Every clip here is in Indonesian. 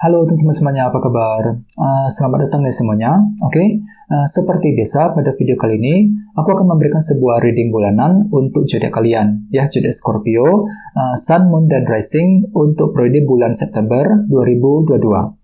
Halo teman-teman semuanya, apa kabar? Selamat datang guys semuanya. Seperti biasa pada video kali ini, aku akan memberikan sebuah reading bulanan untuk zodiak kalian, ya, zodiak Scorpio, Sun, Moon, dan Rising untuk periode bulan September 2022.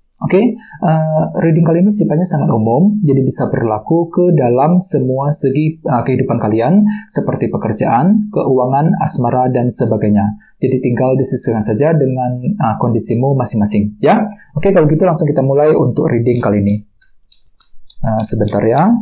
Reading kali ini sifatnya sangat umum, jadi bisa berlaku ke dalam semua segi kehidupan kalian, seperti pekerjaan, keuangan, asmara, dan sebagainya. Jadi tinggal disesuaikan saja dengan kondisimu masing-masing, ya. Kalau gitu langsung kita mulai untuk reading kali ini. Sebentar ya.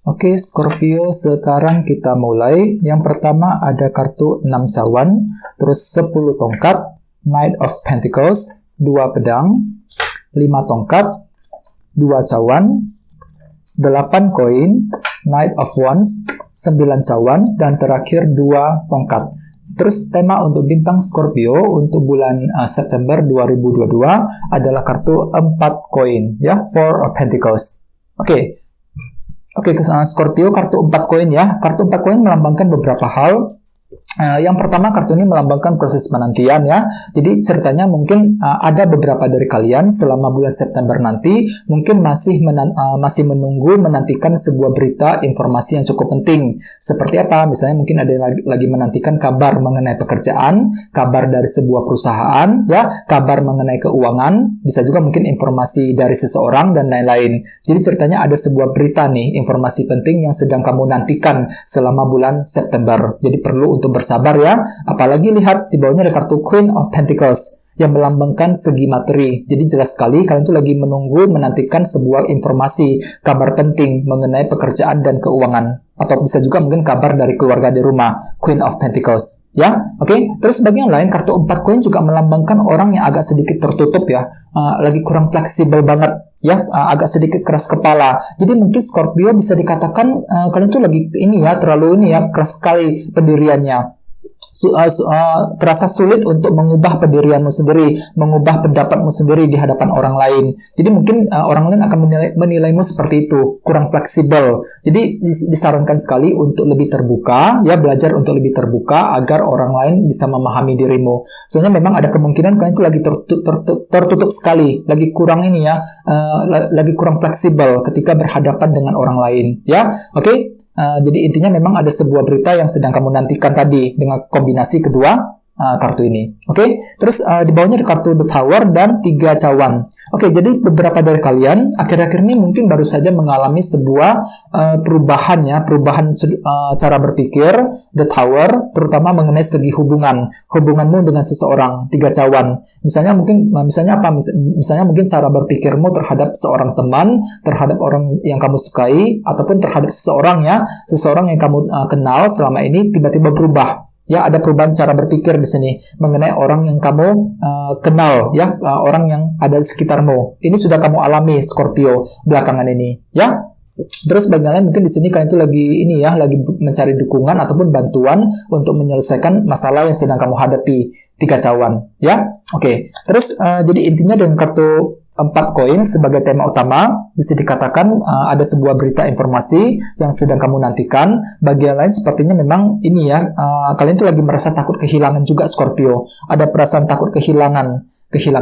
Oke, Scorpio, sekarang kita mulai. Yang pertama ada kartu 6 cawan, terus 10 tongkat, Knight of Pentacles, 2 pedang, 5 tongkat, 2 cawan, 8 koin, Knight of Wands, 9 cawan, dan terakhir 2 tongkat. Terus tema untuk bintang Scorpio untuk bulan September 2022 adalah kartu 4 koin, ya, 4 of Pentacles. Scorpio, kartu 4 koin ya. Kartu 4 koin melambangkan beberapa hal. Yang pertama, kartu ini melambangkan proses penantian ya. Jadi ceritanya mungkin ada beberapa dari kalian selama bulan September nanti mungkin masih menunggu, menantikan sebuah berita, informasi yang cukup penting. Seperti apa? Misalnya mungkin ada yang lagi menantikan kabar mengenai pekerjaan, kabar dari sebuah perusahaan, ya, kabar mengenai keuangan, bisa juga mungkin informasi dari seseorang dan lain-lain. Jadi ceritanya ada sebuah berita nih, informasi penting yang sedang kamu nantikan selama bulan September. Jadi perlu untuk bersabar ya, apalagi lihat di bawahnya ada kartu Queen of Pentacles yang melambangkan segi materi. Jadi jelas sekali kalian tuh lagi menunggu, menantikan sebuah informasi, kabar penting mengenai pekerjaan dan keuangan, atau bisa juga mungkin kabar dari keluarga di rumah, Queen of Pentacles ya. Terus bagi yang lain, kartu 4 koin juga melambangkan orang yang agak sedikit tertutup ya, lagi kurang fleksibel banget ya, agak sedikit keras kepala. Jadi mungkin Scorpio bisa dikatakan kalian tuh lagi terlalu keras sekali pendiriannya. Terasa sulit untuk mengubah pendirianmu sendiri, mengubah pendapatmu sendiri di hadapan orang lain. Jadi mungkin orang lain akan menilaimu seperti itu, kurang fleksibel. Jadi disarankan sekali untuk lebih terbuka, ya, belajar untuk lebih terbuka agar orang lain bisa memahami dirimu. Soalnya memang ada kemungkinan kalian itu lagi tertutup sekali, lagi kurang lagi kurang fleksibel ketika berhadapan dengan orang lain, ya. Jadi intinya memang ada sebuah berita yang sedang kamu nantikan tadi dengan kombinasi kedua kartu ini. Terus di bawahnya ada kartu The Tower dan 3 cawan. Jadi beberapa dari kalian akhir-akhir ini mungkin baru saja mengalami sebuah perubahan cara berpikir, The Tower, terutama mengenai segi hubunganmu dengan seseorang, 3 cawan. Misalnya mungkin cara berpikirmu terhadap seorang teman, terhadap orang yang kamu sukai, ataupun terhadap seseorang yang kamu kenal selama ini tiba-tiba berubah. Ya, ada perubahan cara berpikir di sini mengenai orang yang kamu kenal, ya, orang yang ada di sekitarmu. Ini sudah kamu alami, Scorpio, belakangan ini, ya. Terus bagian lain mungkin di sini kalian itu lagi mencari dukungan ataupun bantuan untuk menyelesaikan masalah yang sedang kamu hadapi, 3 cawan, ya. Terus jadi intinya dengan kartu 4 koin sebagai tema utama, bisa dikatakan ada sebuah berita informasi yang sedang kamu nantikan. Bagian lain sepertinya memang kalian tuh lagi merasa takut kehilangan juga, Scorpio. Ada perasaan takut kehilangan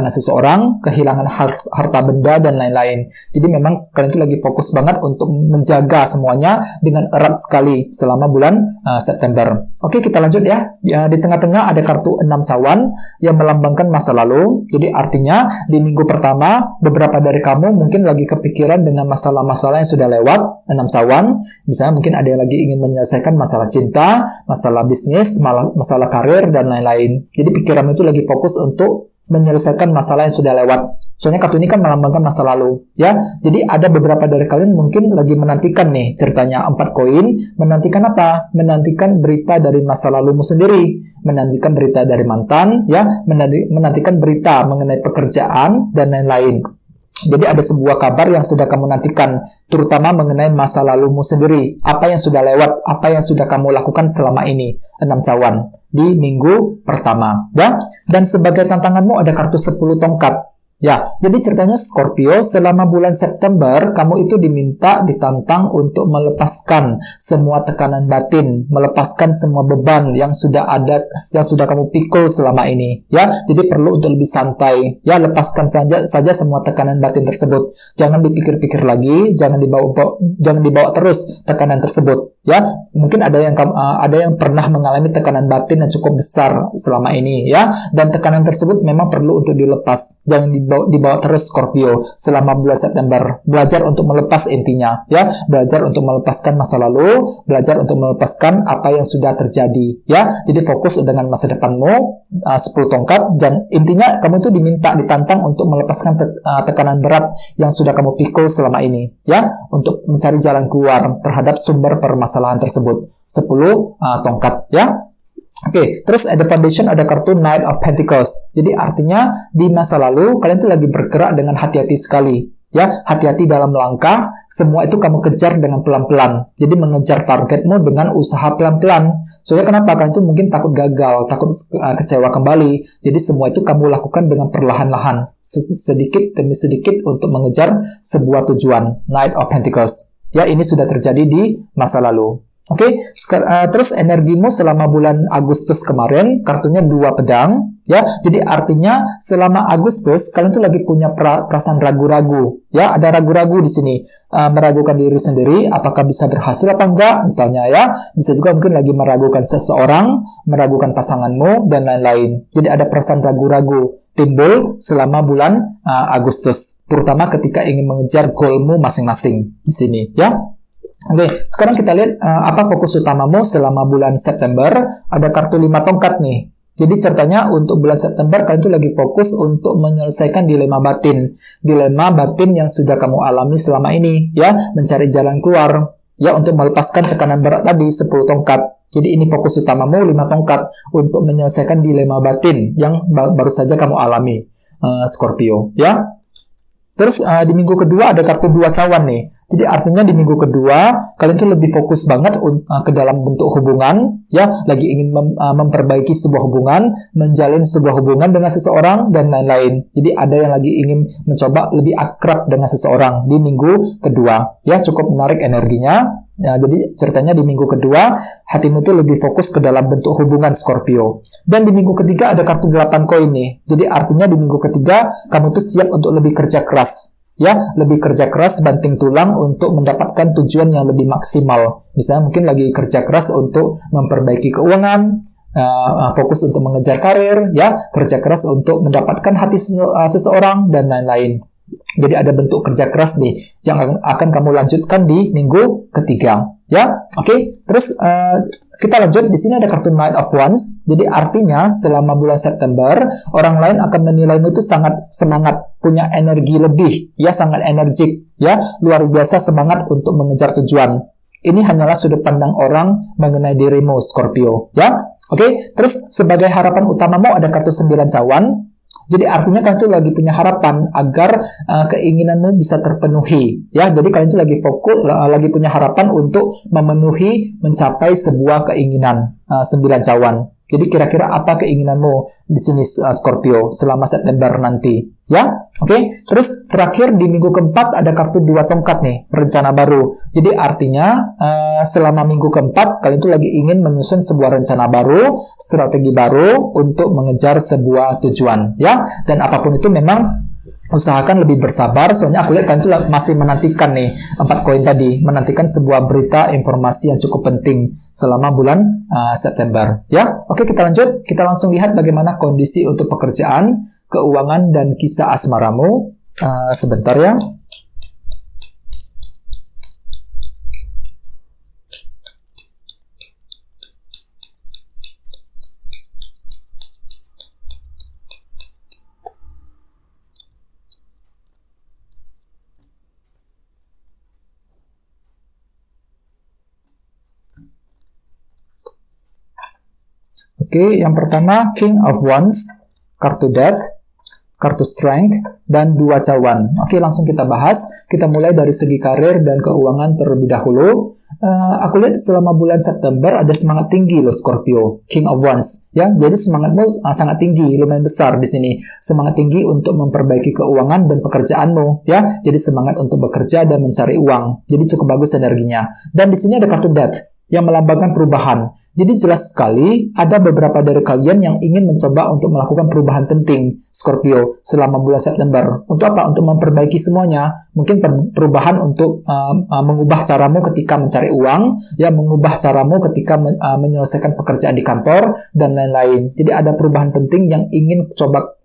seseorang, kehilangan harta benda, dan lain-lain. Jadi memang kalian tuh lagi fokus banget untuk menjaga semuanya dengan erat sekali selama bulan September. Kita lanjut ya. Di tengah-tengah ada kartu 6 cawan yang melambangkan masa lalu. Jadi artinya di minggu pertama beberapa dari kamu mungkin lagi kepikiran dengan masalah-masalah yang sudah lewat, 6 cawan. Misalnya mungkin ada yang lagi ingin menyelesaikan masalah cinta, masalah bisnis, masalah karir, dan lain-lain. Jadi pikiranmu itu lagi fokus untuk menyelesaikan masalah yang sudah lewat. Soalnya kartu ini kan melambangkan masa lalu, ya. Jadi ada beberapa dari kalian mungkin lagi menantikan nih, ceritanya 4 koin, menantikan apa? Menantikan berita dari masa lalumu sendiri, menantikan berita dari mantan, ya, menantikan berita mengenai pekerjaan dan lain-lain. Jadi ada sebuah kabar yang sudah kamu nantikan, terutama mengenai masa lalumu sendiri, apa yang sudah lewat, apa yang sudah kamu lakukan selama ini, 6 cawan. di minggu pertama, ya. Dan sebagai tantanganmu ada kartu 10 tongkat. Ya, jadi ceritanya Scorpio, selama bulan September, kamu itu ditantang untuk melepaskan semua tekanan batin, melepaskan semua beban yang sudah kamu pikul selama ini, ya. Jadi perlu untuk lebih santai, ya, lepaskan saja semua tekanan batin tersebut. Jangan dipikir-pikir lagi, jangan dibawa terus tekanan tersebut, ya. Mungkin ada yang pernah mengalami tekanan batin yang cukup besar selama ini, ya, dan tekanan tersebut memang perlu untuk dilepas. Jangan dibawa terus Scorpio selama bulan September. Belajar untuk melepas intinya, ya. Belajar untuk melepaskan masa lalu, belajar untuk melepaskan apa yang sudah terjadi, ya. Jadi fokus dengan masa depanmu, 10 tongkat, dan intinya kamu itu ditantang untuk melepaskan tekanan berat yang sudah kamu pikul selama ini, ya, untuk mencari jalan keluar terhadap sumber permasalahan tersebut. 10 tongkat, ya. Oke, terus at the foundation ada kartu Knight of Pentacles. Jadi artinya di masa lalu kalian tuh lagi bergerak dengan hati-hati sekali, ya. Hati-hati dalam langkah, semua itu kamu kejar dengan pelan-pelan. Jadi mengejar targetmu dengan usaha pelan-pelan. Soalnya kenapa? Kalian tuh mungkin takut gagal, takut kecewa kembali. Jadi semua itu kamu lakukan dengan perlahan-lahan, sedikit demi sedikit untuk mengejar sebuah tujuan. Knight of Pentacles. Ya, ini sudah terjadi di masa lalu. Oke, terus energimu selama bulan Agustus kemarin, kartunya 2 pedang, ya. Jadi artinya selama Agustus kalian tuh lagi punya perasaan ragu-ragu, ya. Ada ragu-ragu di sini, meragukan diri sendiri, apakah bisa berhasil apa enggak, misalnya, ya. Bisa juga mungkin lagi meragukan seseorang, meragukan pasanganmu dan lain-lain. Jadi ada perasaan ragu-ragu timbul selama bulan Agustus, terutama ketika ingin mengejar goalmu masing-masing di sini, ya. Oke, sekarang kita lihat apa fokus utamamu selama bulan September. Ada kartu 5 tongkat nih. Jadi ceritanya untuk bulan September kalian tuh lagi fokus untuk menyelesaikan dilema batin. Dilema batin yang sudah kamu alami selama ini, ya, mencari jalan keluar, ya, untuk melepaskan tekanan berat tadi 10 tongkat. Jadi ini fokus utamamu 5 tongkat untuk menyelesaikan dilema batin yang baru saja kamu alami, Scorpio, ya. Terus di minggu kedua ada kartu 2 cawan nih. Jadi artinya di minggu kedua kalian tuh lebih fokus banget ke dalam bentuk hubungan, ya, lagi ingin memperbaiki sebuah hubungan, menjalin sebuah hubungan dengan seseorang dan lain-lain. Jadi ada yang lagi ingin mencoba lebih akrab dengan seseorang di minggu kedua, ya, cukup menarik energinya. Ya, jadi ceritanya di minggu kedua hatimu tuh lebih fokus ke dalam bentuk hubungan Scorpio. Dan di minggu ketiga ada kartu 8 koin nih. Jadi artinya di minggu ketiga kamu tuh siap untuk lebih kerja keras, ya, lebih kerja keras, banting tulang untuk mendapatkan tujuan yang lebih maksimal. Misalnya mungkin lagi kerja keras untuk memperbaiki keuangan, fokus untuk mengejar karir, ya, kerja keras untuk mendapatkan hati seseorang dan lain-lain. Jadi ada bentuk kerja keras nih yang akan kamu lanjutkan di minggu ketiga, ya. Oke, terus kita lanjut. Di sini ada kartu Knight of Wands. Jadi artinya selama bulan September orang lain akan menilaimu itu sangat semangat, punya energi lebih, ya, sangat energik, ya, luar biasa semangat untuk mengejar tujuan. Ini hanyalah sudut pandang orang mengenai dirimu, Scorpio, ya. Oke, terus sebagai harapan utamamu ada kartu 9 cawan. Jadi artinya kalian tuh lagi punya harapan agar keinginanmu bisa terpenuhi, ya. Jadi kalian tuh lagi fokus, lagi punya harapan untuk mencapai sebuah keinginan, 9 cawan. Jadi kira-kira apa keinginanmu di sini, Scorpio, selama September nanti, ya? Oke. Terus terakhir di minggu keempat ada kartu 2 tongkat nih, rencana baru. Jadi artinya selama minggu keempat kalian tuh lagi ingin menyusun sebuah rencana baru, strategi baru untuk mengejar sebuah tujuan, ya. Dan apapun itu memang usahakan lebih bersabar, soalnya aku lihat kalian tuh masih menantikan nih 4 koin tadi, menantikan sebuah berita informasi yang cukup penting selama bulan September, ya. Oke, kita lanjut, kita langsung lihat bagaimana kondisi untuk pekerjaan, keuangan, dan kisah asmaramu. Sebentar, ya. Oke, yang pertama King of Wands, kartu Death. kartu strength, dan 2 cawan. Oke, langsung kita bahas. Kita mulai dari segi karir dan keuangan terlebih dahulu. Aku lihat selama bulan September ada semangat tinggi loh Scorpio, King of Wands. Ya, jadi semangatmu sangat tinggi, lumayan besar di sini. Semangat tinggi untuk memperbaiki keuangan dan pekerjaanmu. Ya, jadi semangat untuk bekerja dan mencari uang. Jadi cukup bagus energinya. Dan di sini ada kartu Death yang melambangkan perubahan. Jadi jelas sekali ada beberapa dari kalian yang ingin mencoba untuk melakukan perubahan penting Scorpio selama bulan September. Untuk apa? Untuk memperbaiki semuanya. Mungkin perubahan untuk mengubah caramu ketika mencari uang, ya, mengubah caramu ketika menyelesaikan pekerjaan di kantor dan lain-lain. Jadi ada perubahan penting yang ingin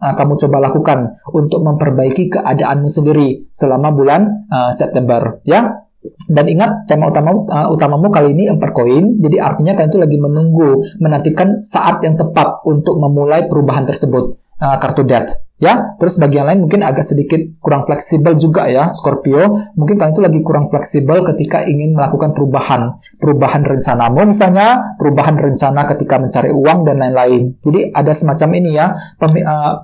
kamu coba lakukan untuk memperbaiki keadaanmu sendiri selama bulan September, ya. Dan ingat, tema utamamu kali ini 4 koin. Jadi artinya kalian itu lagi menantikan saat yang tepat untuk memulai perubahan tersebut. Kartu Death, ya. Terus bagian lain mungkin agak sedikit kurang fleksibel juga ya Scorpio. Mungkin kalian itu lagi kurang fleksibel ketika ingin melakukan perubahan rencanamu, misalnya perubahan rencana ketika mencari uang dan lain-lain. Jadi ada semacam ini ya,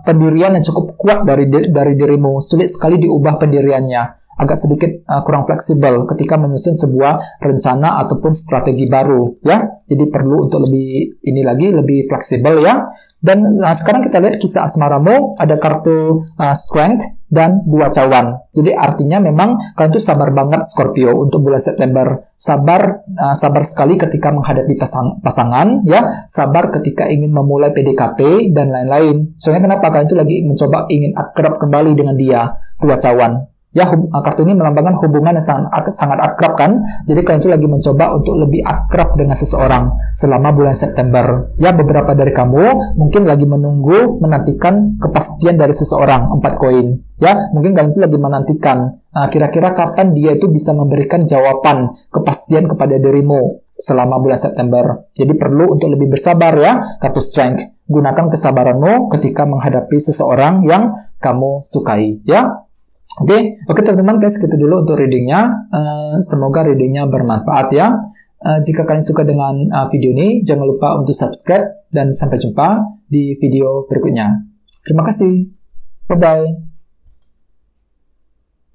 pendirian yang cukup kuat dari dirimu. Sulit sekali diubah pendiriannya. Agak sedikit kurang fleksibel ketika menyusun sebuah rencana ataupun strategi baru, ya. Jadi perlu untuk lebih fleksibel, ya. Dan sekarang kita lihat kisah asmaramu, ada kartu strength dan 2 cawan. Jadi artinya memang kalian tuh sabar banget Scorpio untuk bulan September. Sabar sekali ketika menghadapi pasangan, ya. Sabar ketika ingin memulai PDKT dan lain-lain. Soalnya kenapa? Kalian tuh lagi mencoba ingin akrab kembali dengan dia. 2 cawan. Ya, kartu ini melambangkan hubungan yang sangat akrab kan. Jadi kalian itu lagi mencoba untuk lebih akrab dengan seseorang selama bulan September. Ya, beberapa dari kamu mungkin lagi menantikan kepastian dari seseorang, 4 koin. Ya, mungkin kalian itu lagi menantikan kira-kira kapan dia itu bisa memberikan jawaban kepastian kepada dirimu selama bulan September. Jadi perlu untuk lebih bersabar ya, kartu strength. Gunakan kesabaranmu ketika menghadapi seseorang yang kamu sukai, ya. Oke teman-teman, guys, gitu dulu untuk readingnya. Semoga readingnya bermanfaat ya. Jika kalian suka dengan video ini, jangan lupa untuk subscribe dan sampai jumpa di video berikutnya. Terima kasih. Bye-bye.